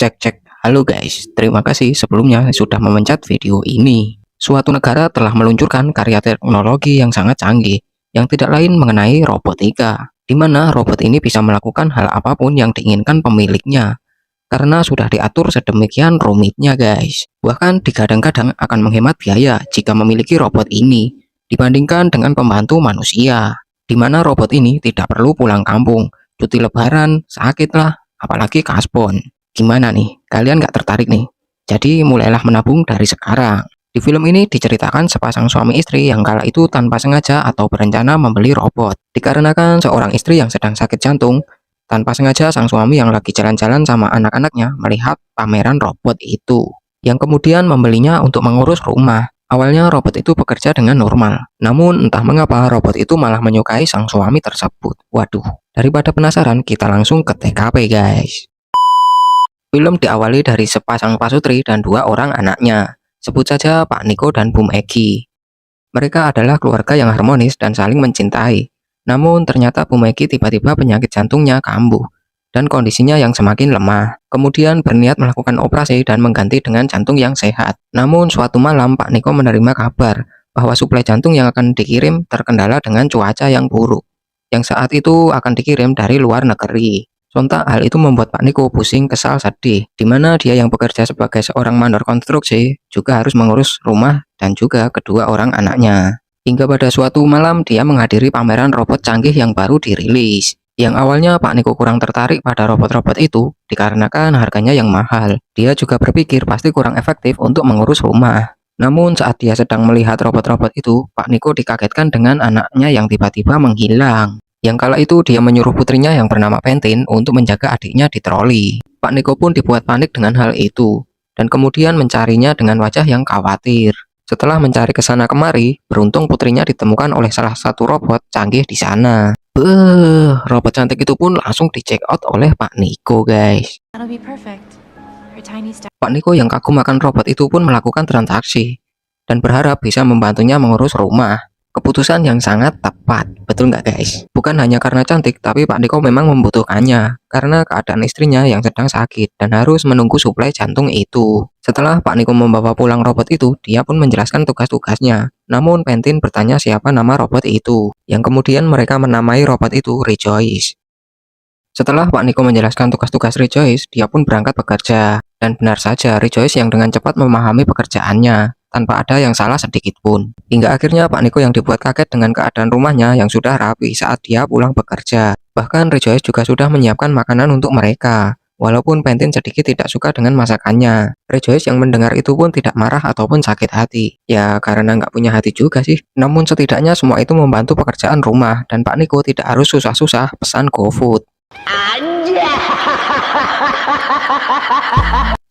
Cek cek. Halo guys, terima kasih sebelumnya sudah memencet video ini. Suatu negara telah meluncurkan karya teknologi yang sangat canggih, yang tidak lain mengenai robotika, di mana robot ini bisa melakukan hal apapun yang diinginkan pemiliknya, karena sudah diatur sedemikian rumitnya guys. Bahkan digadang-gadang akan menghemat biaya jika memiliki robot ini, dibandingkan dengan pembantu manusia, di mana robot ini tidak perlu pulang kampung, cuti lebaran, sakit lah, apalagi kaspon. Gimana nih? Kalian nggak tertarik nih? Jadi mulailah menabung dari sekarang. Di film ini diceritakan sepasang suami istri yang kala itu tanpa sengaja atau berencana membeli robot. Dikarenakan seorang istri yang sedang sakit jantung, tanpa sengaja sang suami yang lagi jalan-jalan sama anak-anaknya melihat pameran robot itu, yang kemudian membelinya untuk mengurus rumah. Awalnya robot itu bekerja dengan normal, namun entah mengapa robot itu malah menyukai sang suami tersebut. Waduh, daripada penasaran kita langsung ke TKP guys. Film diawali dari sepasang pasutri dan dua orang anaknya. Sebut saja Pak Niko dan Bum Egi. Mereka adalah keluarga yang harmonis dan saling mencintai. Namun ternyata Bum Egi tiba-tiba penyakit jantungnya kambuh dan kondisinya yang semakin lemah. Kemudian berniat melakukan operasi dan mengganti dengan jantung yang sehat. Namun suatu malam Pak Niko menerima kabar bahwa suplai jantung yang akan dikirim terkendala dengan cuaca yang buruk, yang saat itu akan dikirim dari luar negeri. Sontak hal itu membuat Pak Niko pusing, kesal, sedih, di mana dia yang bekerja sebagai seorang mandor konstruksi juga harus mengurus rumah dan juga kedua orang anaknya. Hingga pada suatu malam dia menghadiri pameran robot canggih yang baru dirilis. Yang awalnya Pak Niko kurang tertarik pada robot-robot itu dikarenakan harganya yang mahal. Dia juga berpikir pasti kurang efektif untuk mengurus rumah. Namun saat dia sedang melihat robot-robot itu, Pak Niko dikagetkan dengan anaknya yang tiba-tiba menghilang. Yang kala itu dia menyuruh putrinya yang bernama Pentin untuk menjaga adiknya di troli. Pak Niko pun dibuat panik dengan hal itu, dan kemudian mencarinya dengan wajah yang khawatir. Setelah mencari ke sana kemari, beruntung putrinya ditemukan oleh salah satu robot canggih di sana. Robot cantik itu pun langsung di check out oleh Pak Niko guys. Pak Niko yang kagum akan robot itu pun melakukan transaksi, dan berharap bisa membantunya mengurus rumah. Keputusan yang sangat tepat, betul nggak guys? Bukan hanya karena cantik, tapi Pak Niko memang membutuhkannya, karena keadaan istrinya yang sedang sakit dan harus menunggu suplai jantung itu. Setelah Pak Niko membawa pulang robot itu, dia pun menjelaskan tugas-tugasnya. Namun Pentin bertanya siapa nama robot itu, yang kemudian mereka menamai robot itu Rejoice. Setelah Pak Niko menjelaskan tugas-tugas Rejoice, dia pun berangkat bekerja. Dan benar saja, Rejoice yang dengan cepat memahami pekerjaannya, tanpa ada yang salah sedikit pun. Hingga akhirnya Pak Niko yang dibuat kaget dengan keadaan rumahnya yang sudah rapi saat dia pulang bekerja. Bahkan Rejoice juga sudah menyiapkan makanan untuk mereka. Walaupun Pentin sedikit tidak suka dengan masakannya. Rejoice yang mendengar itu pun tidak marah ataupun sakit hati. Ya karena nggak punya hati juga sih. Namun setidaknya semua itu membantu pekerjaan rumah. Dan Pak Niko tidak harus susah-susah pesan GoFood.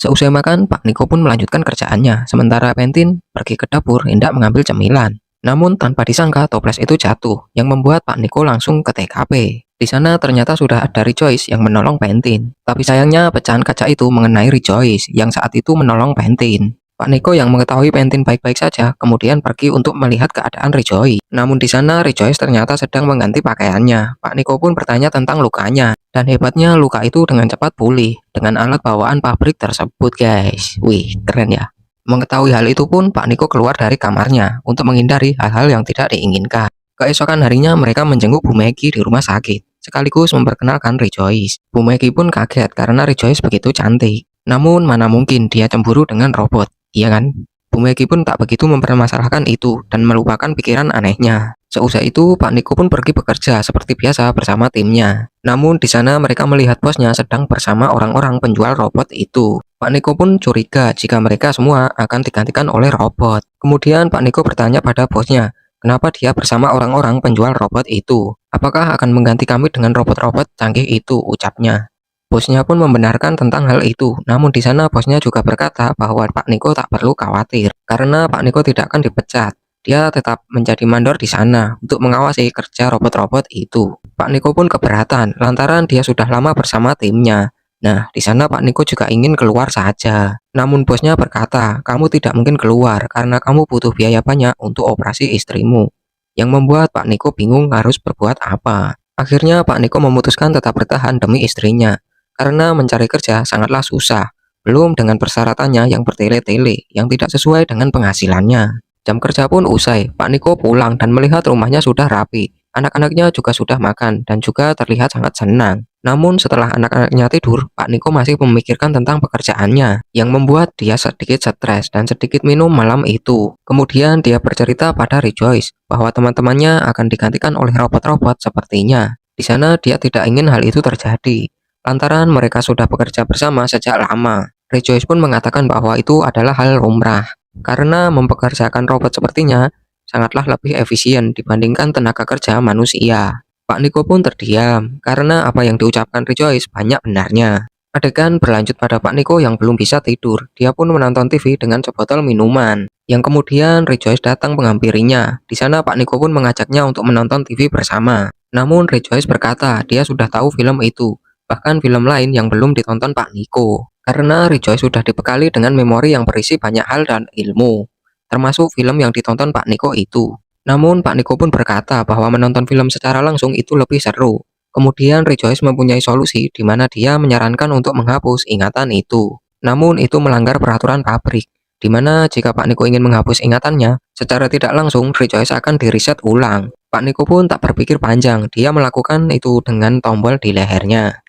Seusai makan, Pak Niko pun melanjutkan kerjaannya, sementara Pentin pergi ke dapur hendak mengambil cemilan. Namun tanpa disangka toples itu jatuh, yang membuat Pak Niko langsung ke TKP. Di sana ternyata sudah ada Rejoice yang menolong Pentin. Tapi sayangnya pecahan kaca itu mengenai Rejoice yang saat itu menolong Pentin. Pak Niko yang mengetahui Pentin baik-baik saja, kemudian pergi untuk melihat keadaan Rejoice. Namun di sana Rejoice ternyata sedang mengganti pakaiannya. Pak Niko pun bertanya tentang lukanya. Dan hebatnya luka itu dengan cepat pulih dengan alat bawaan pabrik tersebut guys. Wih, keren ya. Mengetahui hal itu pun Pak Niko keluar dari kamarnya untuk menghindari hal-hal yang tidak diinginkan. Keesokan harinya mereka menjenguk Bu Maggie di rumah sakit, sekaligus memperkenalkan Rejoice. Bu Maggie pun kaget karena Rejoice begitu cantik. Namun mana mungkin dia cemburu dengan robot, iya kan? Bu Maggie pun tak begitu mempermasalahkan itu dan melupakan pikiran anehnya. Seusai itu, Pak Niko pun pergi bekerja seperti biasa bersama timnya. Namun di sana mereka melihat bosnya sedang bersama orang-orang penjual robot itu. Pak Niko pun curiga jika mereka semua akan digantikan oleh robot. Kemudian Pak Niko bertanya pada bosnya, kenapa dia bersama orang-orang penjual robot itu? Apakah akan mengganti kami dengan robot-robot canggih itu, ucapnya. Bosnya pun membenarkan tentang hal itu, namun di sana bosnya juga berkata bahwa Pak Niko tak perlu khawatir, karena Pak Niko tidak akan dipecat. Dia tetap menjadi mandor di sana untuk mengawasi kerja robot-robot itu. Pak Niko pun keberatan, lantaran dia sudah lama bersama timnya. Nah, di sana Pak Niko juga ingin keluar saja. Namun bosnya berkata, kamu tidak mungkin keluar karena kamu butuh biaya banyak untuk operasi istrimu. Yang membuat Pak Niko bingung harus berbuat apa. Akhirnya Pak Niko memutuskan tetap bertahan demi istrinya. Karena mencari kerja sangatlah susah, Belum dengan persyaratannya yang bertele-tele, yang tidak sesuai dengan penghasilannya. Jam kerja pun usai, Pak Niko pulang dan melihat rumahnya sudah rapi. Anak-anaknya juga sudah makan dan juga terlihat sangat senang. Namun setelah anak-anaknya tidur, Pak Niko masih memikirkan tentang pekerjaannya, yang membuat dia sedikit stres dan sedikit minum malam itu. Kemudian dia bercerita pada Rejoice bahwa teman-temannya akan digantikan oleh robot-robot sepertinya. Di sana dia tidak ingin hal itu terjadi, lantaran mereka sudah bekerja bersama sejak lama. Rejoice pun mengatakan bahwa itu adalah hal lumrah, karena mempekerjakan robot sepertinya sangatlah lebih efisien dibandingkan tenaga kerja manusia. Pak Niko pun terdiam, karena apa yang diucapkan Rejoice banyak benarnya. Adegan berlanjut pada Pak Niko yang belum bisa tidur. Dia pun menonton TV dengan sebotol minuman, yang kemudian Rejoice datang menghampirinya. Di sana Pak Niko pun mengajaknya untuk menonton TV bersama. Namun Rejoice berkata dia sudah tahu film itu, bahkan film lain yang belum ditonton Pak Niko. Karena Rejoice sudah dibekali dengan memori yang berisi banyak hal dan ilmu, termasuk film yang ditonton Pak Niko itu. Namun Pak Niko pun berkata bahwa menonton film secara langsung itu lebih seru. Kemudian Rejoice mempunyai solusi di mana dia menyarankan untuk menghapus ingatan itu. Namun itu melanggar peraturan pabrik, di mana jika Pak Niko ingin menghapus ingatannya, secara tidak langsung Rejoice akan di-reset ulang. Pak Niko pun tak berpikir panjang, dia melakukan itu dengan tombol di lehernya.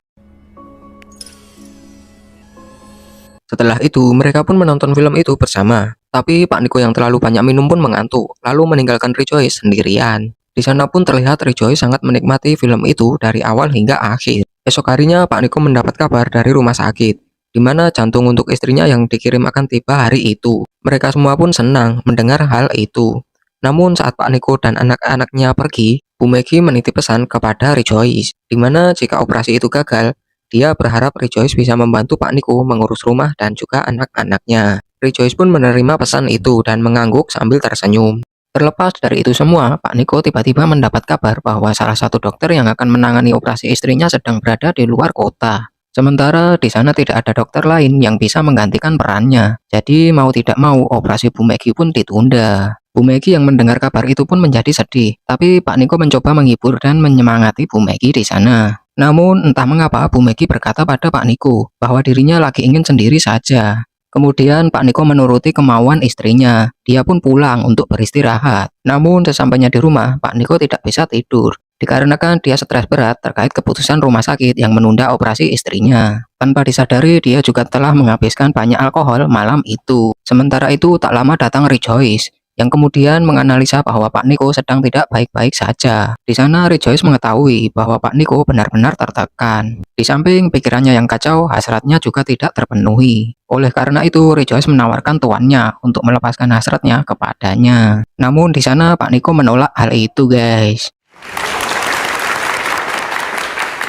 Setelah itu, mereka pun menonton film itu bersama. Tapi Pak Niko yang terlalu banyak minum pun mengantuk, lalu meninggalkan Rejoice sendirian. Di sana pun terlihat Rejoice sangat menikmati film itu dari awal hingga akhir. Esok harinya Pak Niko mendapat kabar dari rumah sakit, di mana jantung untuk istrinya yang dikirim akan tiba hari itu. Mereka semua pun senang mendengar hal itu. Namun saat Pak Niko dan anak-anaknya pergi, Bu Megi menitip pesan kepada Rejoice, di mana jika operasi itu gagal, dia berharap Rejoice bisa membantu Pak Niko mengurus rumah dan juga anak-anaknya. Rejoice pun menerima pesan itu dan mengangguk sambil tersenyum. Terlepas dari itu semua, Pak Niko tiba-tiba mendapat kabar bahwa salah satu dokter yang akan menangani operasi istrinya sedang berada di luar kota. Sementara di sana tidak ada dokter lain yang bisa menggantikan perannya. Jadi mau tidak mau operasi Bu Megi pun ditunda. Bu Megi yang mendengar kabar itu pun menjadi sedih, tapi Pak Niko mencoba menghibur dan menyemangati Bu Megi di sana. Namun entah mengapa Bu Megi berkata pada Pak Niko bahwa dirinya lagi ingin sendiri saja. Kemudian Pak Niko menuruti kemauan istrinya. Dia pun pulang untuk beristirahat. Namun sesampainya di rumah, Pak Niko tidak bisa tidur, dikarenakan dia stres berat terkait keputusan rumah sakit yang menunda operasi istrinya. Tanpa disadari, dia juga telah menghabiskan banyak alkohol malam itu. Sementara itu tak lama datang Rejoice, yang kemudian menganalisa bahwa Pak Niko sedang tidak baik-baik saja. Di sana Rejoice mengetahui bahwa Pak Niko benar-benar tertekan. Di samping pikirannya yang kacau, hasratnya juga tidak terpenuhi. Oleh karena itu, Rejoice menawarkan tuannya untuk melepaskan hasratnya kepadanya. Namun di sana Pak Niko menolak hal itu, guys.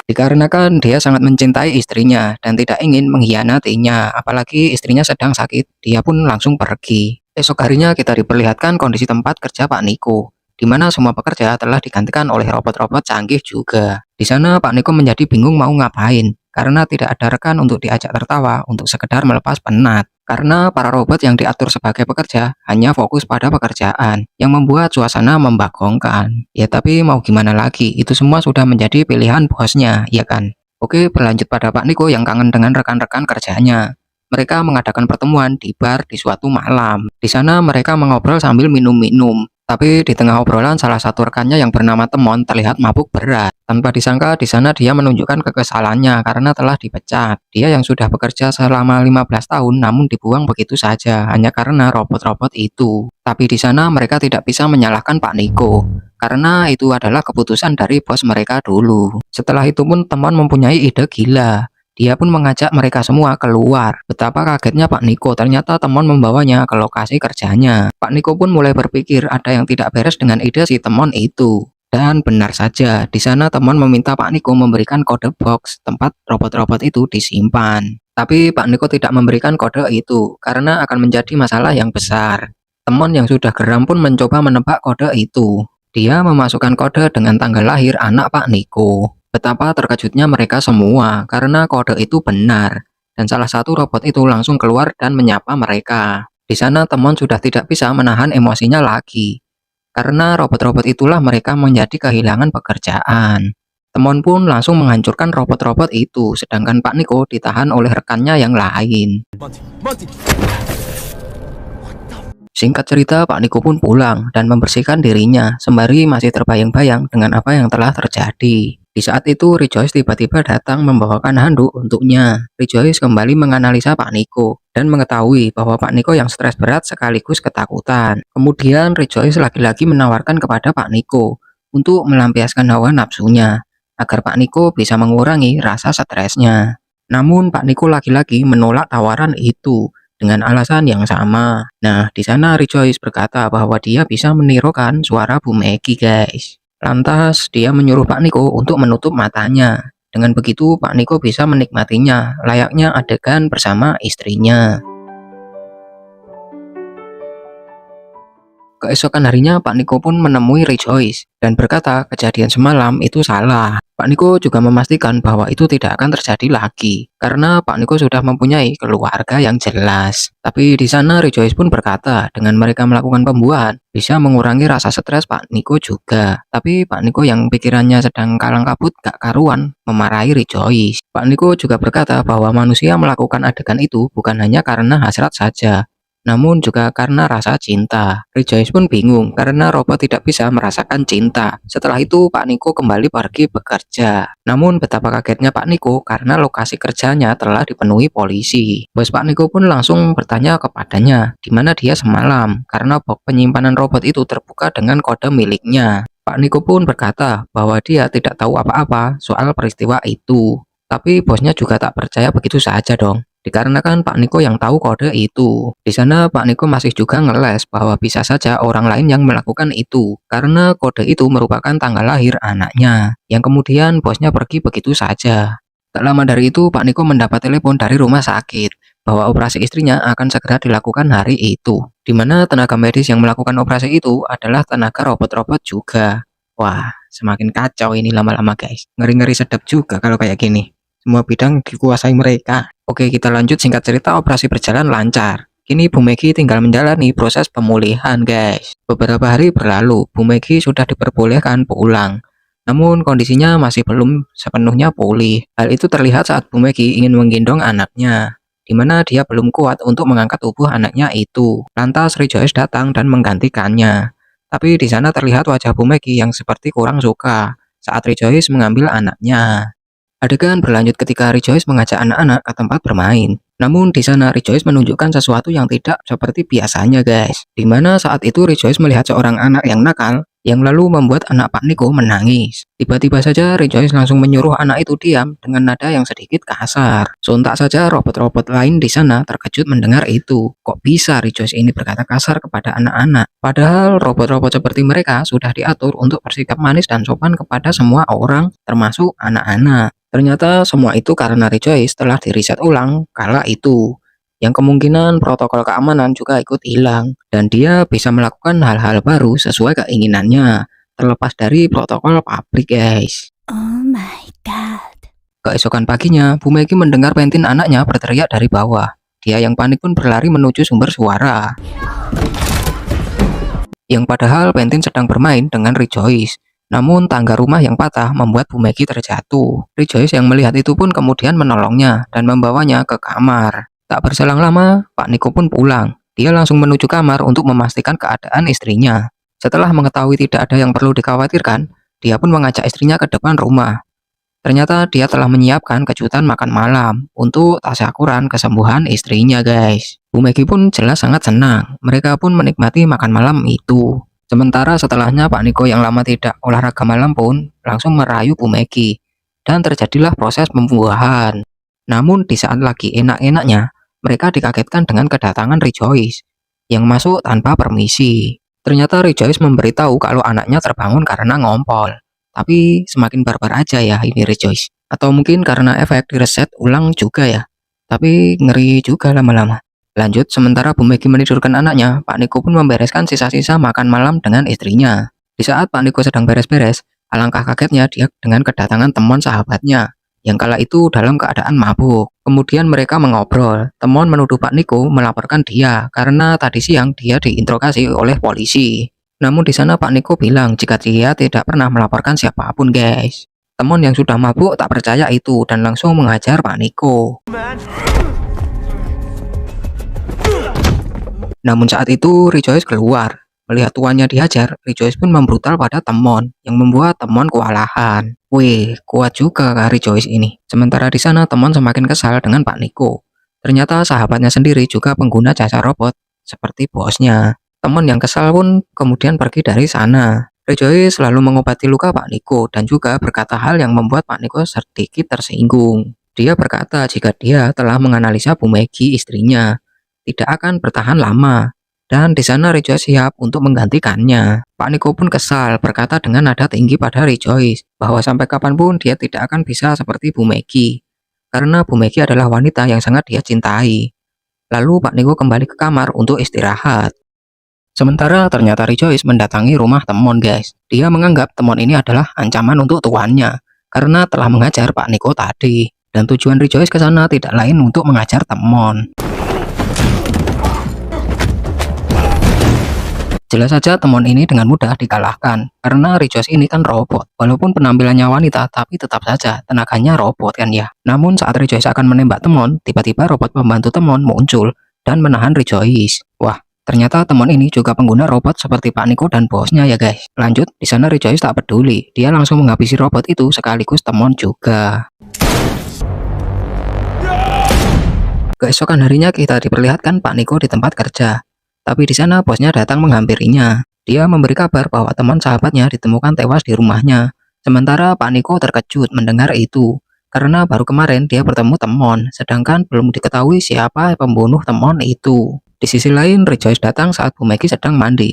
Dikarenakan dia sangat mencintai istrinya dan tidak ingin mengkhianatinya, apalagi istrinya sedang sakit, dia pun langsung pergi. Esok harinya kita diperlihatkan kondisi tempat kerja Pak Niko, di mana semua pekerja telah digantikan oleh robot-robot canggih juga. Di sana Pak Niko menjadi bingung mau ngapain, karena tidak ada rekan untuk diajak tertawa untuk sekedar melepas penat. Karena para robot yang diatur sebagai pekerja hanya fokus pada pekerjaan, yang membuat suasana membagongkan. Ya tapi mau gimana lagi, itu semua sudah menjadi pilihan bosnya, ya kan? Oke, berlanjut pada Pak Niko yang kangen dengan rekan-rekan kerjanya. Mereka mengadakan pertemuan di bar di suatu malam. Di sana mereka mengobrol sambil minum-minum. Tapi di tengah obrolan salah satu rekannya yang bernama Temon terlihat mabuk berat. Tanpa disangka di sana dia menunjukkan kekesalannya karena telah dipecat. Dia yang sudah bekerja selama 15 tahun namun dibuang begitu saja hanya karena robot-robot itu. Tapi di sana mereka tidak bisa menyalahkan Pak Niko, karena itu adalah keputusan dari bos mereka dulu. Setelah itu pun Temon mempunyai ide gila. Dia pun mengajak mereka semua keluar. Betapa kagetnya Pak Niko, ternyata Temon membawanya ke lokasi kerjanya. Pak Niko pun mulai berpikir ada yang tidak beres dengan ide si Temon itu. Dan benar saja, di sana Temon meminta Pak Niko memberikan kode box tempat robot-robot itu disimpan. Tapi Pak Niko tidak memberikan kode itu karena akan menjadi masalah yang besar. Temon yang sudah geram pun mencoba menebak kode itu. Dia memasukkan kode dengan tanggal lahir anak Pak Niko. Betapa terkejutnya mereka semua karena kode itu benar, dan salah satu robot itu langsung keluar dan menyapa mereka. Di sana Temon sudah tidak bisa menahan emosinya lagi, karena robot-robot itulah mereka menjadi kehilangan pekerjaan. Temon pun langsung menghancurkan robot-robot itu, sedangkan Pak Niko ditahan oleh rekannya yang lain. Singkat cerita, Pak Niko pun pulang dan membersihkan dirinya, sembari masih terbayang-bayang dengan apa yang telah terjadi. Di saat itu, Rejoice tiba-tiba datang membawakan handuk untuknya. Rejoice kembali menganalisa Pak Niko dan mengetahui bahwa Pak Niko yang stres berat sekaligus ketakutan. Kemudian Rejoice lagi-lagi menawarkan kepada Pak Niko untuk melampiaskan hawa nafsunya, agar Pak Niko bisa mengurangi rasa stresnya. Namun Pak Niko lagi-lagi menolak tawaran itu dengan alasan yang sama. Nah, di sana Rejoice berkata bahwa dia bisa menirukan suara Bu Megi, guys. Lantas, dia menyuruh Pak Niko untuk menutup matanya. Dengan begitu, Pak Niko bisa menikmatinya, layaknya adegan bersama istrinya. Keesokan harinya, Pak Niko pun menemui Rejoice dan berkata kejadian semalam itu salah. Pak Niko juga memastikan bahwa itu tidak akan terjadi lagi, karena Pak Niko sudah mempunyai keluarga yang jelas. Tapi di sana Rejoice pun berkata, dengan mereka melakukan pembuahan, bisa mengurangi rasa stres Pak Niko juga. Tapi Pak Niko yang pikirannya sedang kalang kabut gak karuan, memarahi Rejoice. Pak Niko juga berkata bahwa manusia melakukan adegan itu bukan hanya karena hasrat saja, namun juga karena rasa cinta. Rejoice pun bingung karena robot tidak bisa merasakan cinta. Setelah itu Pak Niko kembali pergi bekerja. Namun betapa kagetnya Pak Niko karena lokasi kerjanya telah dipenuhi polisi. Bos Pak Niko pun langsung bertanya kepadanya di mana dia semalam, karena box penyimpanan robot itu terbuka dengan kode miliknya. Pak Niko pun berkata bahwa dia tidak tahu apa-apa soal peristiwa itu. Tapi bosnya juga tak percaya begitu saja dong, dikarenakan Pak Niko yang tahu kode itu. Di sana Pak Niko masih juga ngeles bahwa bisa saja orang lain yang melakukan itu, karena kode itu merupakan tanggal lahir anaknya, yang kemudian bosnya pergi begitu saja. Tak lama dari itu Pak Niko mendapat telepon dari rumah sakit bahwa operasi istrinya akan segera dilakukan hari itu, di mana tenaga medis yang melakukan operasi itu adalah tenaga robot-robot juga. Wah, semakin kacau ini lama-lama, guys. Ngeri-ngeri sedap juga kalau kayak gini. Semua bidang dikuasai mereka. Oke, kita lanjut. Singkat cerita, operasi berjalan lancar. Kini Bu Megi tinggal menjalani proses pemulihan, guys. Beberapa hari berlalu, Bu Megi sudah diperbolehkan pulang. Namun kondisinya masih belum sepenuhnya pulih. Hal itu terlihat saat Bu Megi ingin menggendong anaknya, di mana dia belum kuat untuk mengangkat tubuh anaknya itu. Lantas Rejoice datang dan menggantikannya. Tapi di sana terlihat wajah Bu Megi yang seperti kurang suka saat Rejoice mengambil anaknya. Adegan berlanjut ketika Rejoice mengajak anak-anak ke tempat bermain. Namun di sana Rejoice menunjukkan sesuatu yang tidak seperti biasanya, guys. Di mana saat itu Rejoice melihat seorang anak yang nakal yang lalu membuat anak Pak Niko menangis. Tiba-tiba saja Rejoice langsung menyuruh anak itu diam dengan nada yang sedikit kasar. Sontak saja robot-robot lain di sana terkejut mendengar itu. Kok bisa Rejoice ini berkata kasar kepada anak-anak? Padahal robot-robot seperti mereka sudah diatur untuk bersikap manis dan sopan kepada semua orang, termasuk anak-anak. Ternyata semua itu karena Rejoice telah diriset ulang kala itu, yang kemungkinan protokol keamanan juga ikut hilang, dan dia bisa melakukan hal-hal baru sesuai keinginannya, terlepas dari protokol pabrik, guys. Oh my god. Keesokan paginya, Bu Megi mendengar Pentin anaknya berteriak dari bawah. Dia yang panik pun berlari menuju sumber suara, yang padahal Pentin sedang bermain dengan Rejoice. Namun tangga rumah yang patah membuat Bu Megi terjatuh. Rejoice yang melihat itu pun kemudian menolongnya dan membawanya ke kamar. Tak berselang lama, Pak Niko pun pulang. Dia langsung menuju kamar untuk memastikan keadaan istrinya. Setelah mengetahui tidak ada yang perlu dikhawatirkan, dia pun mengajak istrinya ke depan rumah. Ternyata dia telah menyiapkan kejutan makan malam untuk tasyakuran kesembuhan istrinya, guys. Bu Megi pun jelas sangat senang. Mereka pun menikmati makan malam itu. Sementara setelahnya Pak Niko yang lama tidak olahraga malam pun langsung merayu Bu Megi, dan terjadilah proses pembuahan. Namun di saat lagi enak-enaknya, mereka dikagetkan dengan kedatangan Rejoice yang masuk tanpa permisi. Ternyata Rejoice memberitahu kalau anaknya terbangun karena ngompol. Tapi semakin barbar aja ya ini Rejoice. Atau mungkin karena efek direset ulang juga ya. Tapi ngeri juga lama-lama. Lanjut, sementara Bu Megi menidurkan anaknya, Pak Niko pun membereskan sisa-sisa makan malam dengan istrinya. Di saat Pak Niko sedang beres-beres, alangkah kagetnya dia dengan kedatangan teman sahabatnya, yang kala itu dalam keadaan mabuk. Kemudian mereka mengobrol. Teman menuduh Pak Niko melaporkan dia, karena tadi siang dia diinterogasi oleh polisi. Namun di sana Pak Niko bilang jika dia tidak pernah melaporkan siapapun, guys. Temon yang sudah mabuk tak percaya itu dan langsung menghajar Pak Niko. Namun saat itu Rejoice keluar. Melihat tuannya dihajar, Rejoice pun membrutal pada Temon yang membuat Temon kewalahan. Wih, kuat juga Kak Rejoice ini. Sementara di sana Temon semakin kesal dengan Pak Niko. Ternyata sahabatnya sendiri juga pengguna jasa robot seperti bosnya. Temon yang kesal pun kemudian pergi dari sana. Rejoice selalu mengobati luka Pak Niko dan juga berkata hal yang membuat Pak Niko sedikit tersinggung. Dia berkata jika dia telah menganalisa Bu Maggie istrinya tidak akan bertahan lama, dan di sana Rejoice siap untuk menggantikannya. Pak Niko pun kesal berkata dengan nada tinggi pada Rejoice bahwa sampai kapanpun dia tidak akan bisa seperti Bu Maggie, karena Bu Maggie adalah wanita yang sangat dia cintai. Lalu Pak Niko kembali ke kamar untuk istirahat. Sementara ternyata Rejoice mendatangi rumah Temon guys. Dia menganggap Temon ini adalah ancaman untuk tuannya karena telah mengajar Pak Niko tadi. Dan tujuan Rejoice ke sana tidak lain untuk mengajar Temon. Jelas saja Temon ini dengan mudah dikalahkan, karena Rejoice ini kan robot. Walaupun penampilannya wanita, tapi tetap saja tenaganya robot kan ya. Namun saat Rejoice akan menembak Temon, tiba-tiba robot pembantu Temon muncul dan menahan Rejoice. Wah, ternyata Temon ini juga pengguna robot seperti Pak Niko dan bosnya ya guys. Lanjut, di sana Rejoice tak peduli. Dia langsung menghabisi robot itu sekaligus Temon juga. Keesokan harinya kita diperlihatkan Pak Niko di tempat kerja. Tapi di sana bosnya datang menghampirinya. Dia memberi kabar bahwa teman sahabatnya ditemukan tewas di rumahnya. Sementara Pak Niko terkejut mendengar itu, karena baru kemarin dia bertemu Temon, sedangkan belum diketahui siapa pembunuh Temon itu. Di sisi lain, Rejoice datang saat Bu Maggie sedang mandi.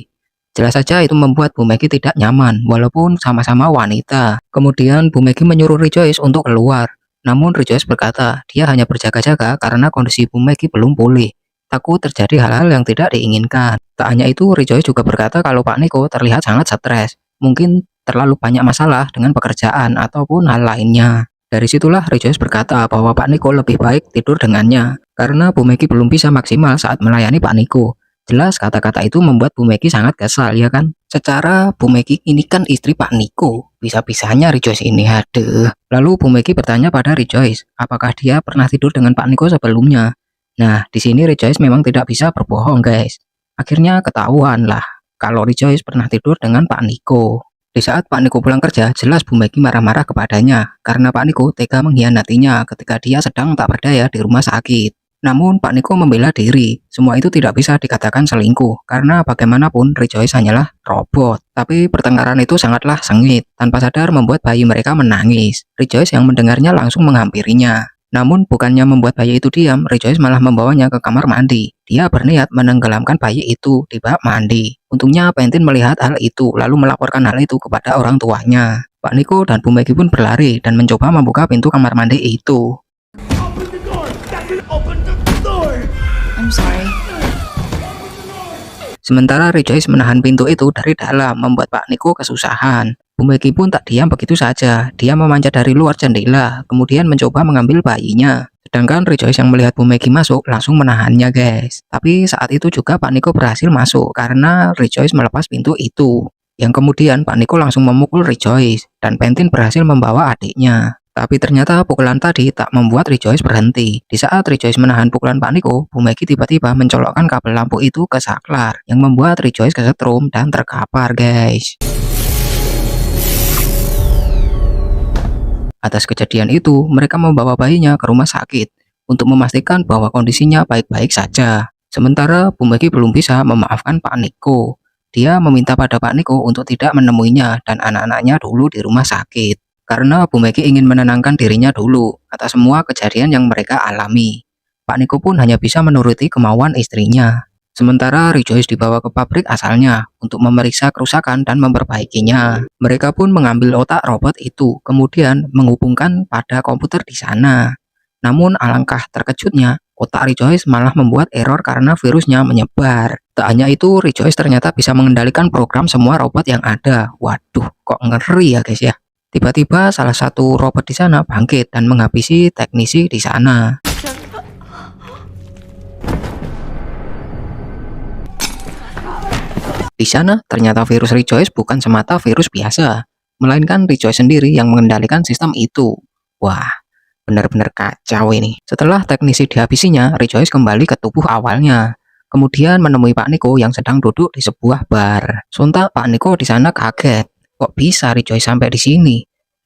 Jelas saja itu membuat Bu Maggie tidak nyaman, walaupun sama-sama wanita. Kemudian Bu Maggie menyuruh Rejoice untuk keluar. Namun Rejoice berkata, dia hanya berjaga-jaga karena kondisi Bu Maggie belum pulih. Takut terjadi hal-hal yang tidak diinginkan. Tak hanya itu, Rejoice juga berkata kalau Pak Niko terlihat sangat stres. Mungkin terlalu banyak masalah dengan pekerjaan ataupun hal lainnya. Dari situlah Rejoice berkata bahwa Pak Niko lebih baik tidur dengannya, karena Bu Maggie belum bisa maksimal saat melayani Pak Niko. Jelas kata-kata itu membuat Bu Maggie sangat kesal ya kan? Secara Bu Maggie ini kan istri Pak Niko. Bisa-bisanya Rejoice ini aduh. Lalu Bu Maggie bertanya pada Rejoice, apakah dia pernah tidur dengan Pak Niko sebelumnya? Nah, di sini Rejoice memang tidak bisa berbohong guys. Akhirnya ketahuan lah kalau Rejoice pernah tidur dengan Pak Niko. Di saat Pak Niko pulang kerja, jelas Bu Maggie marah-marah kepadanya karena Pak Niko tega mengkhianatinya ketika dia sedang tak berdaya di rumah sakit. Namun Pak Niko membela diri. Semua itu tidak bisa dikatakan selingkuh karena bagaimanapun Rejoice hanyalah robot. Tapi pertengkaran itu sangatlah sengit. Tanpa sadar membuat bayi mereka menangis. Rejoice yang mendengarnya langsung menghampirinya. Namun bukannya membuat bayi itu diam, Rejoice malah membawanya ke kamar mandi. Dia berniat menenggelamkan bayi itu di bak mandi. Untungnya Pentin melihat hal itu lalu melaporkan hal itu kepada orang tuanya. Pak Niko dan Bu Maggie pun berlari dan mencoba membuka pintu kamar mandi itu. I'm sorry. Sementara Rejoice menahan pintu itu dari dalam membuat Pak Niko kesusahan. Bu Maggie pun tak diam begitu saja. Dia memanjat dari luar jendela, kemudian mencoba mengambil bayinya. Sedangkan Rejoice yang melihat Bu Maggie masuk langsung menahannya guys. Tapi saat itu juga Pak Niko berhasil masuk karena Rejoice melepas pintu itu. Yang kemudian Pak Niko langsung memukul Rejoice dan Pentin berhasil membawa adiknya. Tapi ternyata pukulan tadi tak membuat Rejoice berhenti. Di saat Rejoice menahan pukulan Pak Niko, Bu Maggie tiba-tiba mencolokkan kabel lampu itu ke saklar yang membuat Rejoice kesetrum dan terkapar guys. Atas kejadian itu, mereka membawa bayinya ke rumah sakit untuk memastikan bahwa kondisinya baik-baik saja. Sementara Bu Maggie belum bisa memaafkan Pak Niko. Dia meminta pada Pak Niko untuk tidak menemuinya dan anak-anaknya dulu di rumah sakit. Karena Bu Maggie ingin menenangkan dirinya dulu atas semua kejadian yang mereka alami. Pak Niko pun hanya bisa menuruti kemauan istrinya. Sementara Rejoice dibawa ke pabrik asalnya untuk memeriksa kerusakan dan memperbaikinya. Mereka pun mengambil otak robot itu, kemudian menghubungkan pada komputer di sana. Namun alangkah terkejutnya, otak Rejoice malah membuat error karena virusnya menyebar. Tak hanya itu, Rejoice ternyata bisa mengendalikan program semua robot yang ada. Waduh, kok ngeri ya guys ya. Tiba-tiba salah satu robot di sana bangkit dan menghabisi teknisi di sana. Di sana ternyata virus Rejoice bukan semata virus biasa. melainkan Rejoice sendiri yang mengendalikan sistem itu. Wah, benar-benar kacau ini. Setelah teknisi dihabisinya, Rejoice kembali ke tubuh awalnya. Kemudian menemui Pak Niko yang sedang duduk di sebuah bar. Sontak Pak Niko di sana kaget. Kok bisa Rejoice sampai di sini?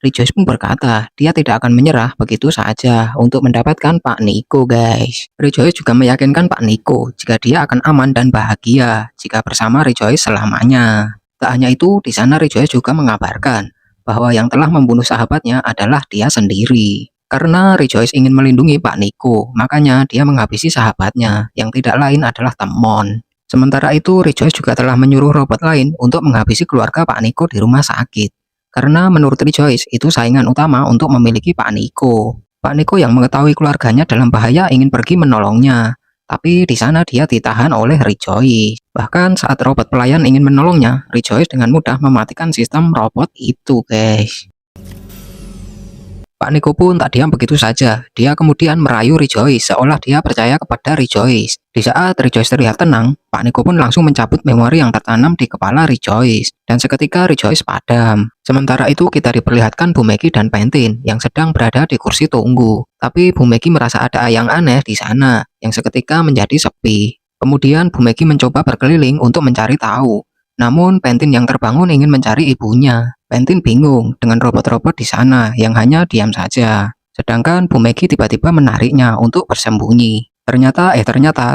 Rejoice pun berkata, dia tidak akan menyerah begitu saja untuk mendapatkan Pak Niko, guys. Rejoice juga meyakinkan Pak Niko jika dia akan aman dan bahagia jika bersama Rejoice selamanya. Tak hanya itu, di sana Rejoice juga mengabarkan bahwa yang telah membunuh sahabatnya adalah dia sendiri. Karena Rejoice ingin melindungi Pak Niko, makanya dia menghabisi sahabatnya, yang tidak lain adalah Temon. Sementara itu, Rejoice juga telah menyuruh robot lain untuk menghabisi keluarga Pak Niko di rumah sakit. Karena menurut Rejoice, itu saingan utama untuk memiliki Pak Niko. Pak Niko yang mengetahui keluarganya dalam bahaya ingin pergi menolongnya. Tapi di sana dia ditahan oleh Rejoice. Bahkan saat robot pelayan ingin menolongnya, Rejoice dengan mudah mematikan sistem robot itu, guys. Pak Niko pun tak diam begitu saja. Dia kemudian merayu Rejoice seolah dia percaya kepada Rejoice. Di saat Rejoice terlihat tenang, Pak Niko pun langsung mencabut memori yang tertanam di kepala Rejoice. Dan seketika Rejoice padam. Sementara itu kita diperlihatkan Bu Megi dan Pentin yang sedang berada di kursi tunggu. Tapi Bu Megi merasa ada yang aneh di sana, yang seketika menjadi sepi. Kemudian Bu Megi mencoba berkeliling untuk mencari tahu. Namun Pentin yang terbangun ingin mencari ibunya. Pentin bingung dengan robot-robot di sana yang hanya diam saja. Sedangkan Bu Megi tiba-tiba menariknya untuk bersembunyi. Ternyata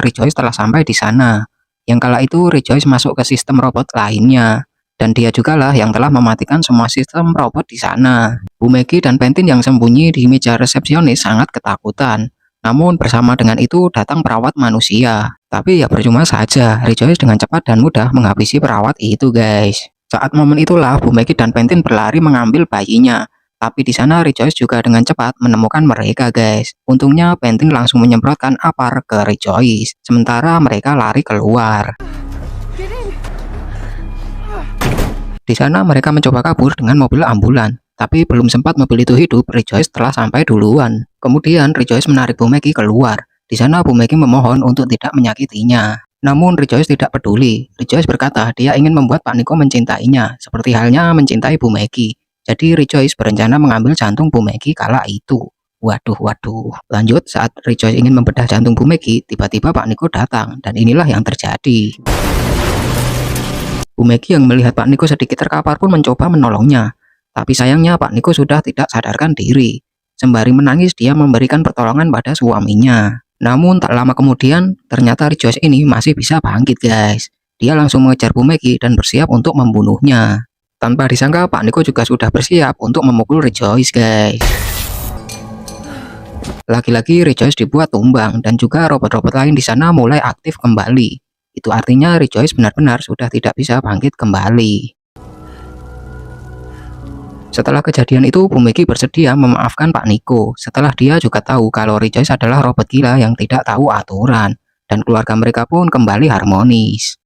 Rejoice telah sampai di sana. Yang kala itu Rejoice masuk ke sistem robot lainnya. Dan dia jugalah yang telah mematikan semua sistem robot di sana. Bu Megi dan Pentin yang sembunyi di meja resepsionis sangat ketakutan. Namun bersama dengan itu datang perawat manusia. Tapi ya percuma saja, Rejoice dengan cepat dan mudah menghabisi perawat itu, guys. Saat momen itulah Bu Megi dan Pentin berlari mengambil bayinya. Tapi di sana Rejoice juga dengan cepat menemukan mereka, guys. Untungnya Pentin langsung menyemprotkan apar ke Rejoice. Sementara mereka lari keluar. Di sana mereka mencoba kabur dengan mobil ambulan. Tapi belum sempat mobil itu hidup, Rejoice telah sampai duluan. Kemudian Rejoice menarik Bu Megi keluar. Di sana Bu Megi memohon untuk tidak menyakitinya. Namun Rejoice tidak peduli. Rejoice berkata dia ingin membuat Pak Niko mencintainya, seperti halnya mencintai Bu Megi. Jadi Rejoice berencana mengambil jantung Bu Megi kala itu. Waduh. Lanjut, saat Rejoice ingin membedah jantung Bu Megi, tiba-tiba Pak Niko datang. Dan inilah yang terjadi. Bu Megi yang melihat Pak Niko sedikit terkapar pun mencoba menolongnya. Tapi sayangnya Pak Niko sudah tidak sadarkan diri. Sembari menangis dia memberikan pertolongan pada suaminya. Namun tak lama kemudian ternyata Rejoice ini masih bisa bangkit, guys. Dia langsung mengejar Bu Megi dan bersiap untuk membunuhnya. Tanpa disangka Pak Niko juga sudah bersiap untuk memukul Rejoice, guys. Lagi-lagi Rejoice dibuat tumbang dan juga robot-robot lain di sana mulai aktif kembali. Itu artinya Rejoice benar-benar sudah tidak bisa bangkit kembali. Setelah kejadian itu, Bu Megi bersedia memaafkan Pak Niko. Setelah dia juga tahu kalau Rejoice adalah robot gila yang tidak tahu aturan. Dan keluarga mereka pun kembali harmonis.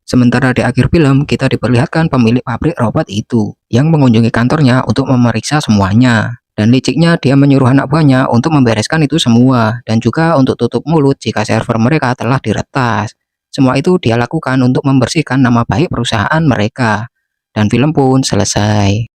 Sementara di akhir film, kita diperlihatkan pemilik pabrik robot itu yang mengunjungi kantornya untuk memeriksa semuanya. Dan liciknya dia menyuruh anak buahnya untuk membereskan itu semua. Dan juga untuk tutup mulut jika server mereka telah diretas. Semua itu dia lakukan untuk membersihkan nama baik perusahaan mereka. Dan film pun selesai.